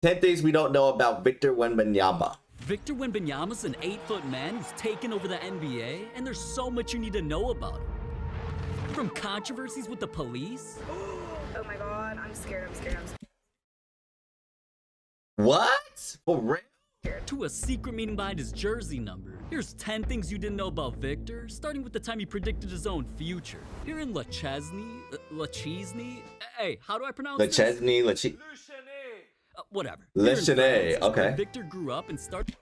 10 things we don't know about Victor Wembanyama. Victor Wembanyama's an 8-foot man who's taken over the NBA, and there's so much you need to know about him. From controversies with the police. Oh my god, I'm scared, I'm scared, I'm scared. What? For real? To a secret meaning behind his jersey number. Here's 10 things you didn't know about Victor, starting with the time he predicted his own future. Here in Lachesney, hey, how do I pronounce this? Lachesney, whatever. Lachesney, okay. Victor grew up and started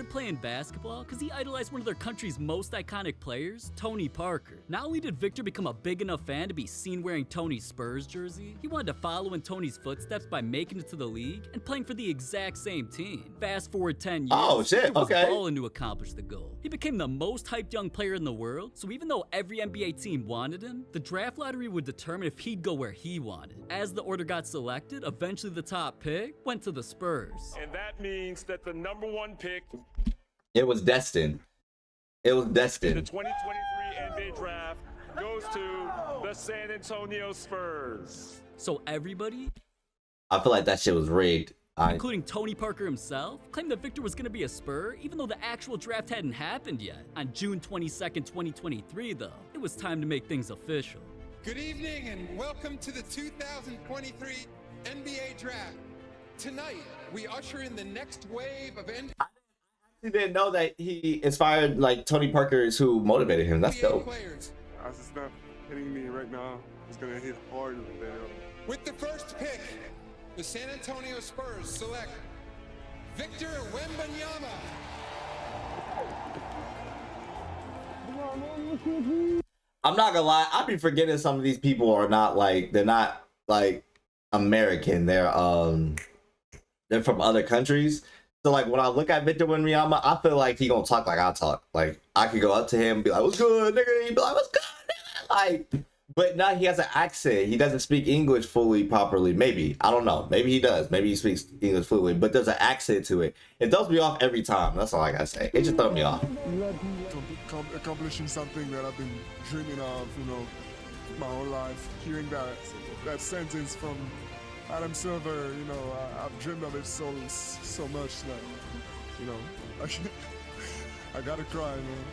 playing basketball because he idolized one of their country's most iconic players, Tony Parker. Not only did Victor become a big enough fan to be seen wearing Tony's Spurs jersey, he wanted to follow in Tony's footsteps by making it to the league and playing for the exact same team. Fast forward 10 years, Victor was balling to accomplish the goal. He became the most hyped young player in the world, so even though every NBA team wanted him, the draft lottery would determine if he'd go where he wanted. As the order got selected, eventually the top pick went to the Spurs. And that means that the #1 pick, it was destined. It was destined. the 2023 NBA draft goes to the San Antonio Spurs. So everybody, I feel like that shit was rigged. including Tony Parker himself, claimed that Victor was going to be a Spur, even though the actual draft hadn't happened yet. On June 22nd, 2023, though, it was time to make things official. Good evening and welcome to the 2023 NBA Draft. Tonight, we usher in the next wave of NBA He didn't know that he inspired like Tony Parker is who motivated him. That's dope. players. As it's not hitting me right now, it's gonna hit hard later. With the first pick, the San Antonio Spurs select Victor Wembanyama. I'm not gonna lie, I be forgetting some of these people are not like, they're not like American. They're from other countries. So like when I look at Victor Wembanyama, I feel like he gonna talk like I talk. Like I could go up to him and be like, "What's good, nigga?" He'd be like, "What's good, nigga?" Like, but now he has an accent. He doesn't speak English fully properly. Maybe, I don't know. Maybe he does. Maybe he speaks English fluently. But there's an accent to it. It throws me off every time. That's all I gotta say. It just throws me off. Accomplishing something that I've been dreaming of, you know, my whole life. Hearing that sentence from Adam Silver, you know, I've dreamed of it so much that, you know, I gotta cry, man.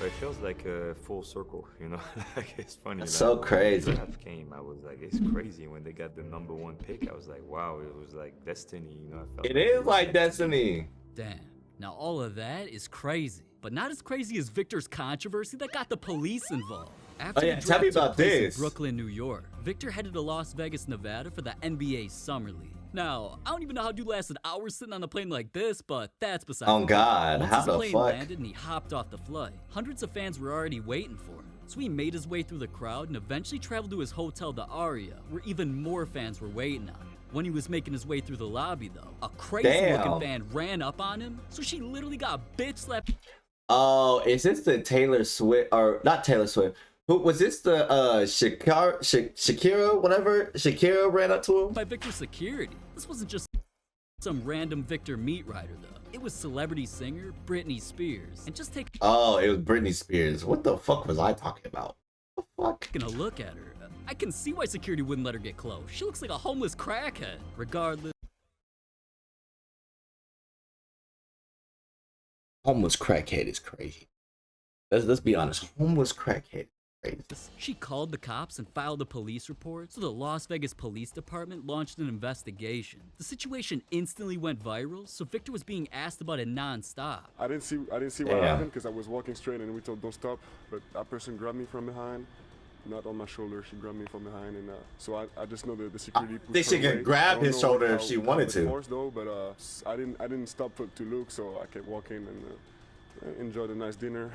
It feels like a full circle, you know. Like it's funny. That's like, so when crazy. the draft came, I was like, it's crazy. When they got the #1 pick, I was like, wow, it was like destiny, you know. I felt It is like destiny. Damn. Now all of that is crazy, but not as crazy as Victor's controversy that got the police involved. After Oh yeah, the tell me draft took about place in this. Brooklyn, New York, Victor headed to Las Vegas, Nevada for the NBA Summer League. Now, I don't even know how dude lasted hours sitting on a plane like this, but that's beside the Oh point. God, Once how his the plane fuck? landed and he hopped off the flight, hundreds of fans were already waiting for him. So he made his way through the crowd and eventually traveled to his hotel, the Aria, where even more fans were waiting on him. When he was making his way through the lobby, though, a crazy-looking fan ran up on him, so she literally got bitch slapped. Oh, is this the Taylor Swift, or not Taylor Swift? Who was this? The Shakira, whatever. Shakira ran up to him. By Victor's security. This wasn't just some random Victor meat rider, though. It was celebrity singer Britney Spears. And just taking Oh, it was Britney Spears. What the fuck was I talking about? What the fuck? a look at her, I can see why security wouldn't let her get close. She looks like a homeless crackhead. Regardless. Homeless crackhead is crazy. Let's be honest. Homeless crackhead is crazy. She called the cops and filed a police report, so the Las Vegas Police Department launched an investigation. The situation instantly went viral, so Victor was being asked about it non-stop. I didn't see what happened because I was walking straight and we told don't stop, but that person grabbed me from behind, not on my shoulder. She grabbed me from behind, and so I just know the security. I think she could grab his shoulder if she wanted to. Force though, but I didn't stop to look, so I kept walking and enjoyed a nice dinner.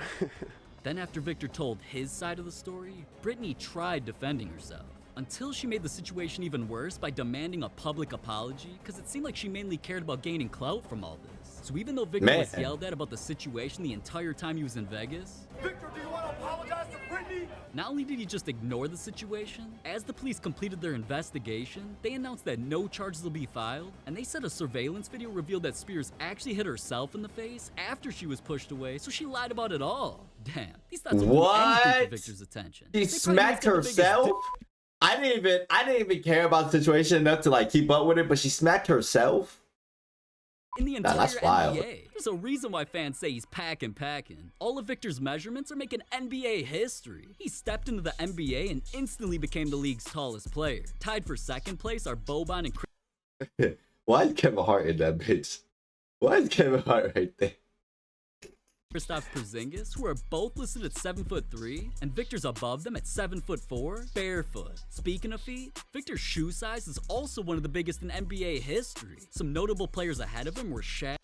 Then after Victor told his side of the story, Britney tried defending herself, until she made the situation even worse by demanding a public apology, because it seemed like she mainly cared about gaining clout from all this. So even though Victor was yelled at about the situation the entire time he was in Vegas, Victor, do you want to apologize to Britney? Not only did he just ignore the situation, as the police completed their investigation, they announced that no charges will be filed, and they said a surveillance video revealed that Spears actually hit herself in the face after she was pushed away, so she lied about it all. Damn, these thoughts will do anything for Victor's attention. She They probably smacked missed the biggest herself? I didn't even care about the situation enough to like keep up with it, but she smacked herself? in the entire that's wild. NBA. There's a reason why fans say he's packing. All of Victor's measurements are making NBA history. He stepped into the NBA and instantly became the league's tallest player. Tied for second place are Boban and Why is Kevin Hart in that bitch? Why is Kevin Hart right there? Kristaps Porzingis, who are both listed at 7'3", and Victor's above them at 7'4", barefoot. Speaking of feet, Victor's shoe size is also one of the biggest in NBA history. Some notable players ahead of him were Shaq,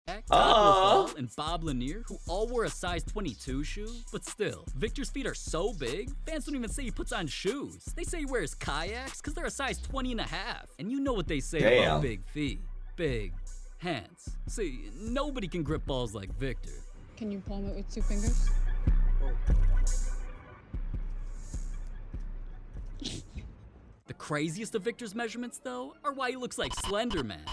and Bob Lanier, who all wore a size 22 shoe. But still, Victor's feet are so big, fans don't even say he puts on shoes. They say he wears kayaks because they're a size 20.5. And you know what they say about big feet. Big hands. See, nobody can grip balls like Victor. Can you palm it with 2 fingers? The craziest of Victor's measurements, though, are why he looks like Slender Man.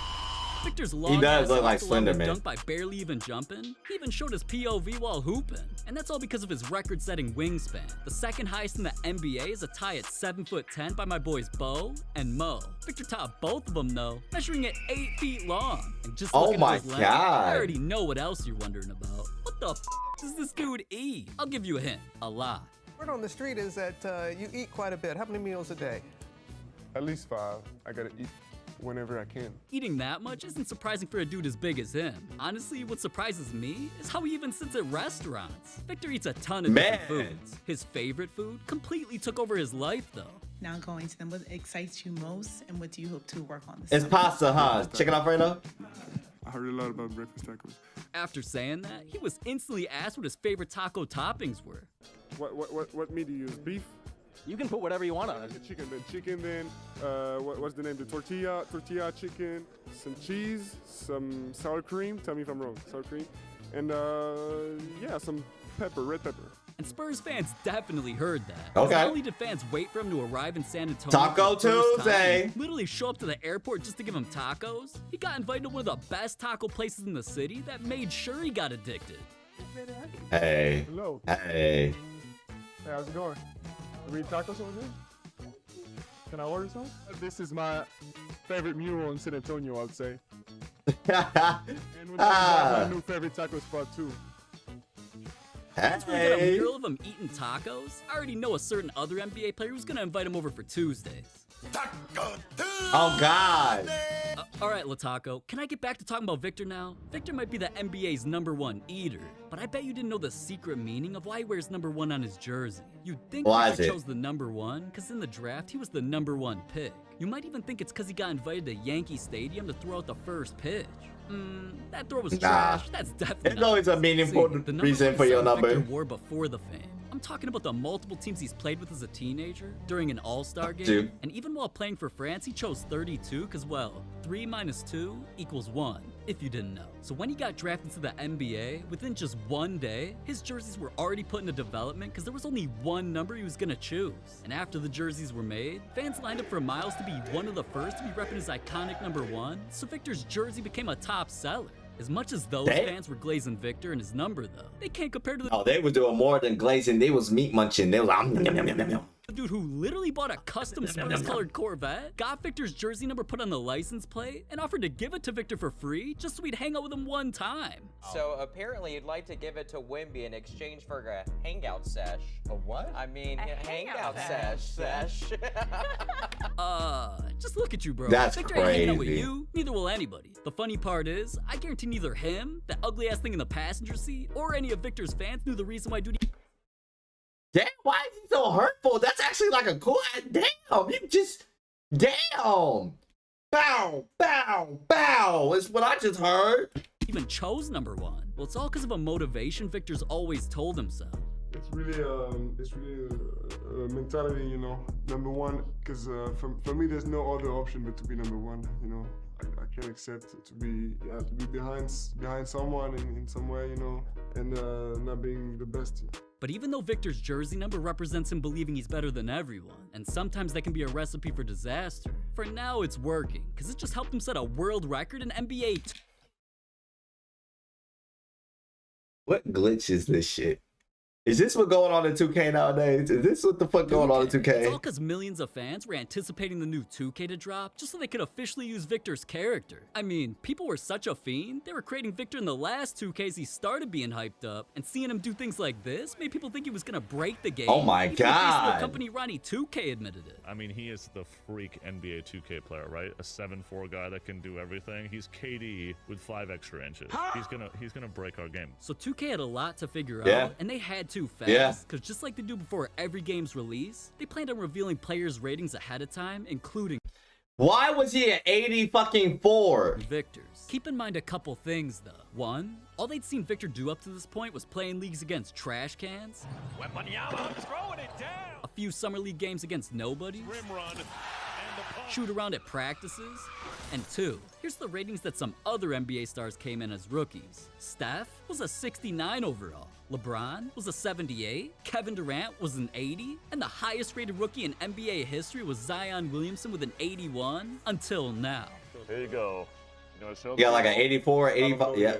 Victor's long He does look like Slender Man. Dunk by barely even jumping. He even showed his POV while hooping. And that's all because of his record-setting wingspan. The second highest in the NBA is a tie at 7'10" by my boys Bo and Mo. Victor topped both of them though, measuring at 8 feet long. And just looking at his length, I already know what else you're wondering about. What the does this dude eat? I'll give you a hint. A lot. Word on the street is that you eat quite a bit. How many meals a day? At least 5. I gotta eat whenever I can. Eating that much isn't surprising for a dude as big as him. Honestly, what surprises me is how he even sits at restaurants. Victor eats a ton of different foods. His favorite food completely took over his life though. Now going to them, what excites you most and what do you hope to work on this It's summer? pasta, huh? Chicken Alfredo? I heard a lot about breakfast tacos. After saying that, he was instantly asked what his favorite taco toppings were. What meat do you use? Beef? You can put whatever you want on it. Chicken then, what's the name? The tortilla chicken, some cheese, some sour cream, tell me if I'm wrong, sour cream, and yeah, some pepper, red pepper. And Spurs fans definitely heard that. Okay. Not only did fans wait for him to arrive in San Antonio Taco for the first Tuesday. time, literally show up to the airport just to give him tacos, he got invited to one of the best taco places in the city that made sure he got addicted. Hey. Hello. Hey. Hey, how's it going? Are we eat tacos over here? Can I order some? This is my favorite mural in San Antonio, I'd say. And when my new favorite taco spot too. Once we get a mural of him eating tacos, I already know a certain other NBA player who's gonna invite him over for Tuesdays. Oh God. Alright, Lataco, can I get back to talking about Victor now? Victor might be the NBA's #1 eater, but I bet you didn't know the secret meaning of why he wears #1 on his jersey. You'd think Victor chose the #1 because in the draft he was the #1 pick. You might even think it's because he got invited to Yankee Stadium to throw out the first pitch. That throw was trash. That's definitely It's always a meaningful reason for your number. Victor wore before the fame. I'm talking about the multiple teams he's played with as a teenager, during an all-star game, and even while playing for France, he chose 32 because, well, 3 minus 2 equals 1, if you didn't know. So when he got drafted to the NBA, within just 1 day, his jerseys were already put into development because there was only one number he was gonna choose. And after the jerseys were made, fans lined up for miles to be one of the first to be repping his iconic #1, so Victor's jersey became a top seller. As much as those fans were glazing Victor and his number, though, they can't compare to the Oh, they were doing more than glazing. They was meat munching. They was dude who literally bought a custom Spurs-colored Corvette, got Victor's jersey number put on the license plate, and offered to give it to Victor for free just so he'd hang out with him one time. So apparently you'd like to give it to Wemby in exchange for a hangout sesh. A what? I mean, a hangout sesh. Just look at you, bro. That's Victor ain't hanging out with crazy. you, neither will anybody. The funny part is, I guarantee neither him, that ugly-ass thing in the passenger seat, or any of Victor's fans knew the reason why dude... Damn, why is he so hurtful? That's actually like a cool. Damn, you just. Damn. Bow, bow, bow. Is what I just heard. even chose #1. Well, it's all because of a motivation Victor's always told himself. It's really a mentality, you know, #1, because for me there's no other option but to be #1, you know. I can't accept to be behind someone in some way, you know. and not being the best team. But even though Victor's jersey number represents him believing he's better than everyone, and sometimes that can be a recipe for disaster, for now it's working, because it just helped him set a world record in NBA. What glitch is this shit? Is this what going on in 2K nowadays? Is this what the fuck going on in 2K? It's all because millions of fans were anticipating the new 2K to drop just so they could officially use Victor's character. I mean, people were such a fiend, they were creating Victor in the last 2Ks he started being hyped up, and seeing him do things like this made people think he was gonna break the game. Oh my Even god. The company Ronnie 2K admitted it. I mean, he is the freak NBA 2K player, right? A 7'4" guy that can do everything. He's KD with 5 extra inches. He's gonna break our game. So 2K had a lot to figure Yeah. out, and they had to fast. Yeah. Because just like they do before every game's release, they planned on revealing players' ratings ahead of time, including Why was he at 80 fucking 4? Victor's. Keep in mind a couple things though. One, all they'd seen Victor do up to this point was play in leagues against trash cans, Wembanyama throwing it down. a few summer league games against nobodies, Rim run. shoot around at practices, and two, here's the ratings that some other NBA stars came in as rookies. Steph was a 69 overall, LeBron was a 78, Kevin Durant was an 80, and the highest rated rookie in NBA history was Zion Williamson with an 81 until now. Here you go. You know, You got like an 84, 85. Yeah.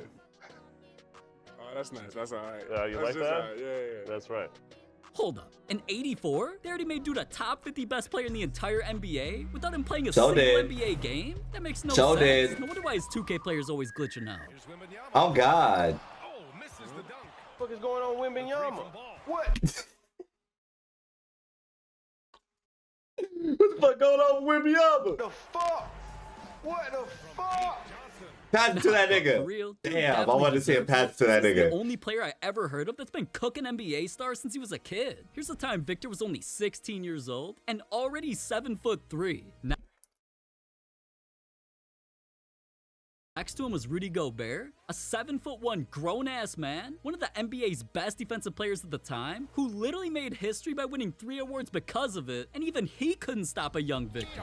Oh, that's nice. That's all right. Yeah, you That's like just that? all right. Yeah. That's right. Hold up, an 84? They already made dude a top 50 best player in the entire NBA without him playing a So single did. NBA game? That makes no So sense. did. No wonder why his 2K players always glitching out. Oh god. What is going on, Wembanyama? What? What the fuck going on with Wembanyama? The fuck? What the fuck? Pass it to that For nigga. real, dude Damn, I definitely wanted to see him deserves pass it to that This is the nigga. only player I ever heard of that's been cooking NBA stars since he was a kid. Here's the time Victor was only 16 years old and already 7'3". Next to him was Rudy Gobert, a 7'1" grown-ass man, one of the NBA's best defensive players at the time, who literally made history by winning 3 awards because of it, and even he couldn't stop a young Victor.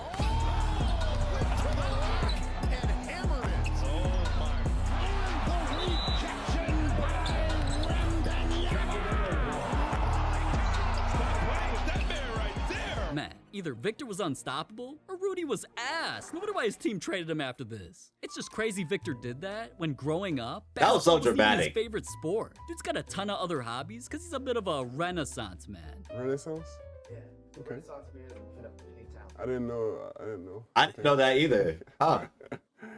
Man, either Victor was unstoppable or Rudy was ass. No wonder why his team traded him after this. It's just crazy Victor did that when growing up. That was so basketball wasn't even dramatic. His favorite sport. Dude's got a ton of other hobbies because he's a bit of a renaissance man. Renaissance? Yeah. Okay. Renaissance man in a town. I didn't know. I didn't know that either. Huh.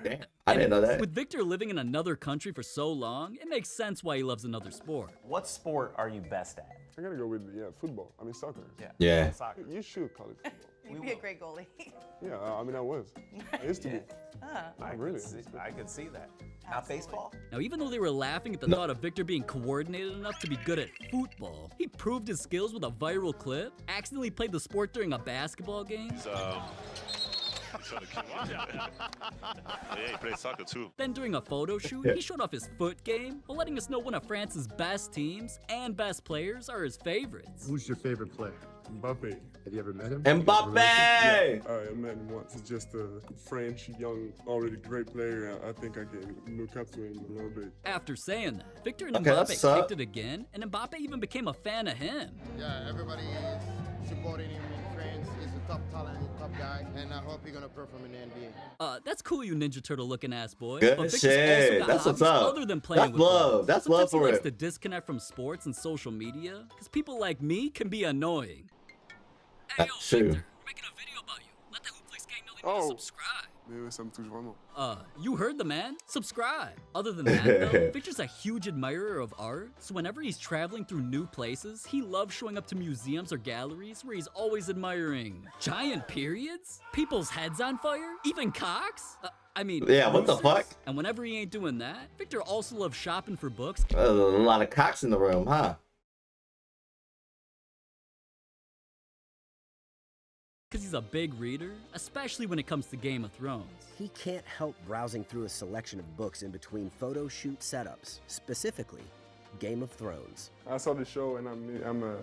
Damn. I didn't know that. With Victor living in another country for so long, it makes sense why he loves another sport. What sport are you best at? I gotta go with football. I mean soccer. Yeah. Soccer. You should call it football. You'd be a great goalie. Yeah, I mean I was. I used to be. I Really? I could see that. Not baseball? Now, even though they were laughing at the thought of Victor being coordinated enough to be good at football, he proved his skills with a viral clip, accidentally played the sport during a basketball game, Yeah, he plays soccer too. then during a photo shoot, he showed off his foot game while letting us know one of France's best teams and best players are his favorites. Who's your favorite player? Mbappe. Have you ever met him? Mbappe! I met him once. He's just a French, young, already great player. I think I can look up to him a little bit. After saying that, Victor and Okay, that's Mbappe up. kicked it again, and Mbappe even became a fan of him. Yeah, everybody is supporting him in France. He's a top talent, top guy, and I hope he's gonna perform in the NBA. That's cool, you Ninja Turtle looking ass boy. Good but Victor's shit. Also got That's what's hobbies up. Other than playing That's with love. balls. That's Sometimes love for he likes it. to disconnect from sports and social media because people like me can be annoying. Hey, yo, That's true. Victor, we're making a video about you. Let the Hooplex gang know they need to subscribe. Mais ça me touche vraiment. You heard the man. Subscribe. Other than that, though, Victor's a huge admirer of art, so whenever he's traveling through new places, he loves showing up to museums or galleries where he's always admiring giant periods, people's heads on fire, even cocks. I mean, Yeah, what the roosters. fuck? And whenever he ain't doing that, Victor also loves shopping for books. A lot of cocks in the room, huh? Because he's a big reader, especially when it comes to Game of Thrones. He can't help browsing through a selection of books in between photo shoot setups, specifically Game of Thrones. I saw the show and I'm a.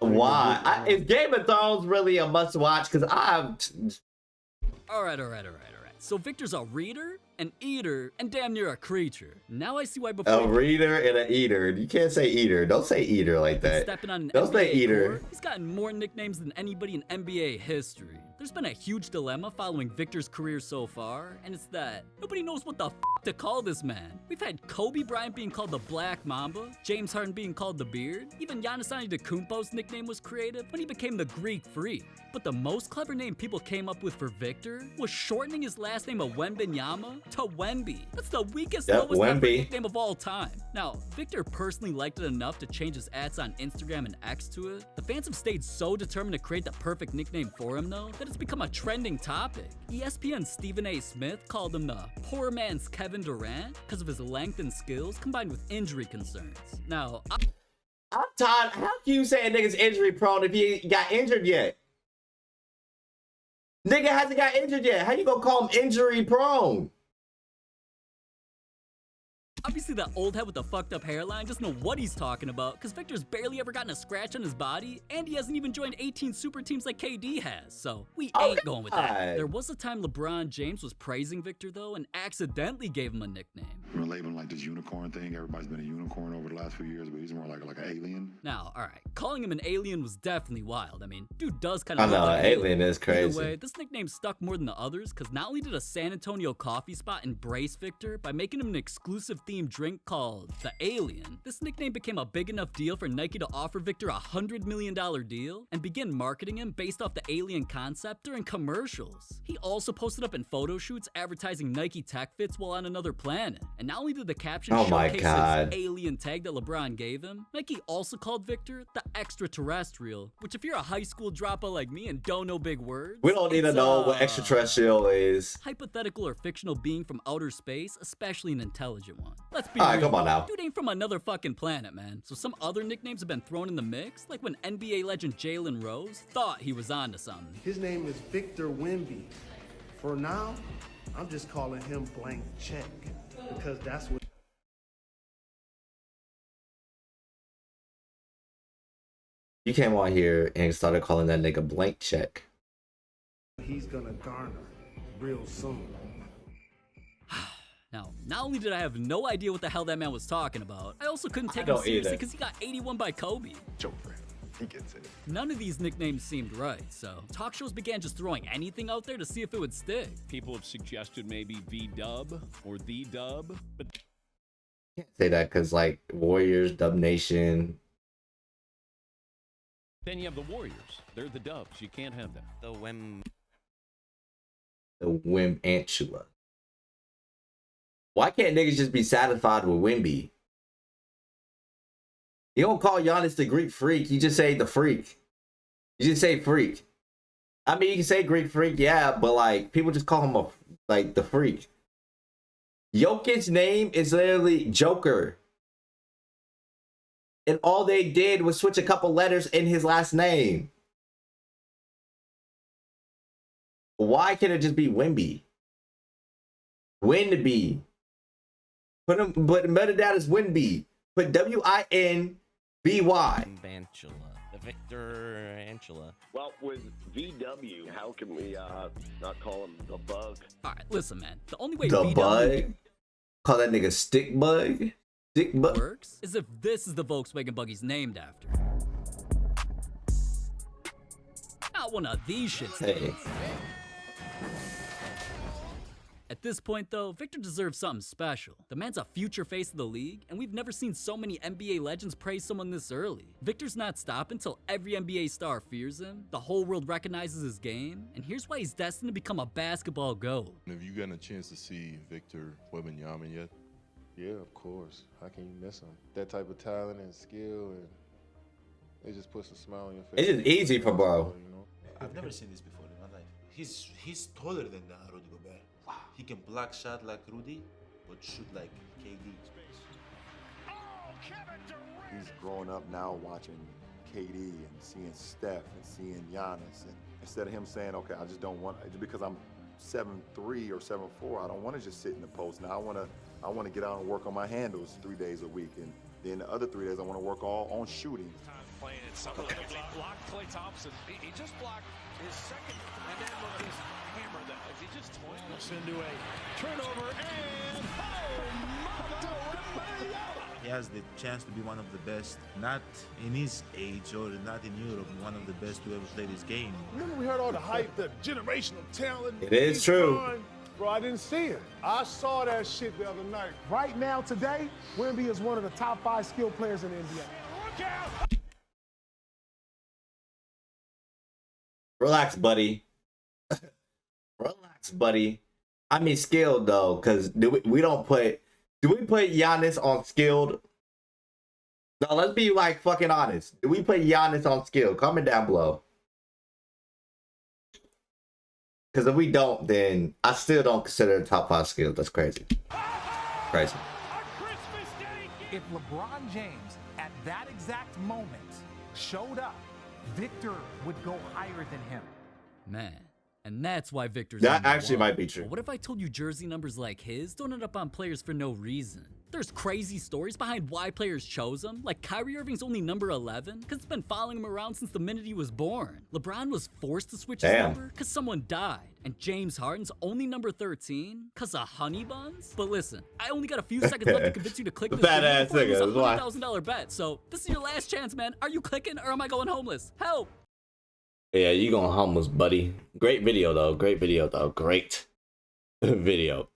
Why? Is Game of Thrones really a must watch? Because I've. All right. So Victor's a reader, an eater, and damn near a creature. Now I see why before A reader and an eater. You can't say eater. Don't say eater like that. stepping on an Don't say NBA eater. court, he's gotten more nicknames than anybody in NBA history. There's been a huge dilemma following Victor's career so far, and it's that nobody knows what the f to call this man. We've had Kobe Bryant being called the Black Mamba, James Harden being called the Beard, even Giannis Antetokounmpo's nickname was created when he became the Greek Freak. But the most clever name people came up with for Victor was shortening his last name of Wembanyama to Wemby. That's the weakest, lowest effort nickname of all time. Now, Victor personally liked it enough to change his ads on Instagram and X to it. The fans have stayed so determined to create the perfect nickname for him, though, that it's become a trending topic. ESPN's Stephen A. Smith called him the poor man's Kevin Durant because of his length and skills combined with injury concerns. Now, I'm tired. How can you say a nigga's injury prone if he ain't got injured yet? Nigga hasn't got injured yet. How you gonna call him injury prone? obviously that old head with the fucked up hairline doesn't know what he's talking about, because Victor's barely ever gotten a scratch on his body, and he hasn't even joined 18 super teams like KD has, so we ain't going with that. There was a time LeBron James was praising Victor though, and accidentally gave him a nickname. We're labeling like this unicorn thing. Everybody's been a unicorn over the last few years, but he's more like an alien. Now, alright, calling him an alien was definitely wild. I mean, dude does kind of I know, look like an alien is crazy. Either way, this nickname stuck more than the others, because not only did a San Antonio coffee spot embrace Victor by making him an exclusive themed drink called the Alien, this nickname became a big enough deal for Nike to offer Victor a $100 million deal and begin marketing him based off the alien concept during commercials. He also posted up in photo shoots advertising Nike Tech Fits while on another planet. And not only did the caption showcase his alien tag that LeBron gave him, Nike also called Victor the extraterrestrial, which if you're a high school dropout like me and don't know big words, we don't need to know what extraterrestrial is. Hypothetical or fictional being from outer space, especially an intelligent one. Let's be Alright, real. come on now. Dude ain't from another fucking planet, man. So some other nicknames have been thrown in the mix, like when NBA legend Jalen Rose thought he was onto something. His name is Victor Wemby. For now, I'm just calling him Blank Check, because that's what You came on here and started calling that nigga Blank Check. he's gonna garner real soon. Now, not only did I have no idea what the hell that man was talking about, I also couldn't take him don't seriously either. because he got 81 by Kobe. Joker, he gets it. None of these nicknames seemed right, so talk shows began just throwing anything out there to see if it would stick. People have suggested maybe V-Dub or The Dub, but Can't say that because like Warriors, Dub Nation. then you have the Warriors. They're the Dubs. You can't have them. The Wembanyama. Why can't niggas just be satisfied with Wemby? You don't call Giannis the Greek Freak. You just say the Freak. You just say Freak. I mean, you can say Greek Freak, yeah, but like people just call him the Freak. Jokic's name is literally Joker, and all they did was switch a couple letters in his last name. Why can't it just be Wemby? Wemby. Put it down as Wemby. Put W-I-N-B-Y. Bantula. The Victor Antula. Well, with VW, how can we not call him the Bug? Alright, listen, man. The only way The VW Bug? Call that nigga Stick Bug? Stick Bug? works is if this is the Volkswagen bug he's named after. Not one of these shits. Hey. At this point, though, Victor deserves something special. The man's a future face of the league, and we've never seen so many NBA legends praise someone this early. Victor's not stopping until every NBA star fears him, the whole world recognizes his game, and here's why he's destined to become a basketball GOAT. Have you gotten a chance to see Victor Wembanyama yet? Yeah, of course. How can you miss him? That type of talent and skill, and it just puts a smile on your face. It's just easy for bro. You know? I've never seen this before in my life. He's taller than Rudy Gobert. Wow. He can block shot like Rudy, but shoot like KD. He's growing up now watching KD and seeing Steph and seeing Giannis. And instead of him saying, okay, I just don't want, because I'm 7'3" or 7'4", I don't want to just sit in the post. Now I want to get out and work on my handles 3 days a week. And then the other 3 days I want to work all on shooting. Playing it, some of them blocked Klay Thompson. He just blocked his second, and then look, he's hammered that. Is he just toying us into a turnover? has the chance to be one of the best, not in his age or not in Europe, one of the best to ever play this game. Remember we heard all the hype, the generational talent. It is true. Bro, I didn't see it. I saw that shit the other night. Right now, today, Wemby is one of the top 5 skilled players in the NBA. Look out! Relax, buddy. Relax, buddy. I mean skilled though, because do we put Giannis on skilled? No, let's be like fucking honest. Do we put Giannis on skilled? Comment down below. Because if we don't, then I still don't consider the top 5 skilled. That's crazy. Crazy. If LeBron James at that exact moment showed up, Victor would go higher than him. Man. And that's why Victor's that number actually 1. might be true. But what if I told you jersey numbers like his don't end up on players for no reason? There's crazy stories behind why players chose him, like Kyrie Irving's only number 11 because it's been following him around since the minute he was born. LeBron was forced to switch his number because someone died. And James Harden's only number 13 because of honey buns? But listen, I only got a few seconds left to convince you to click this video before I lose a $100,000 bet. So this is your last chance, man. Are you clicking or am I going homeless? Help! Yeah, you going homeless, buddy. Great video though. Great video though. Great video.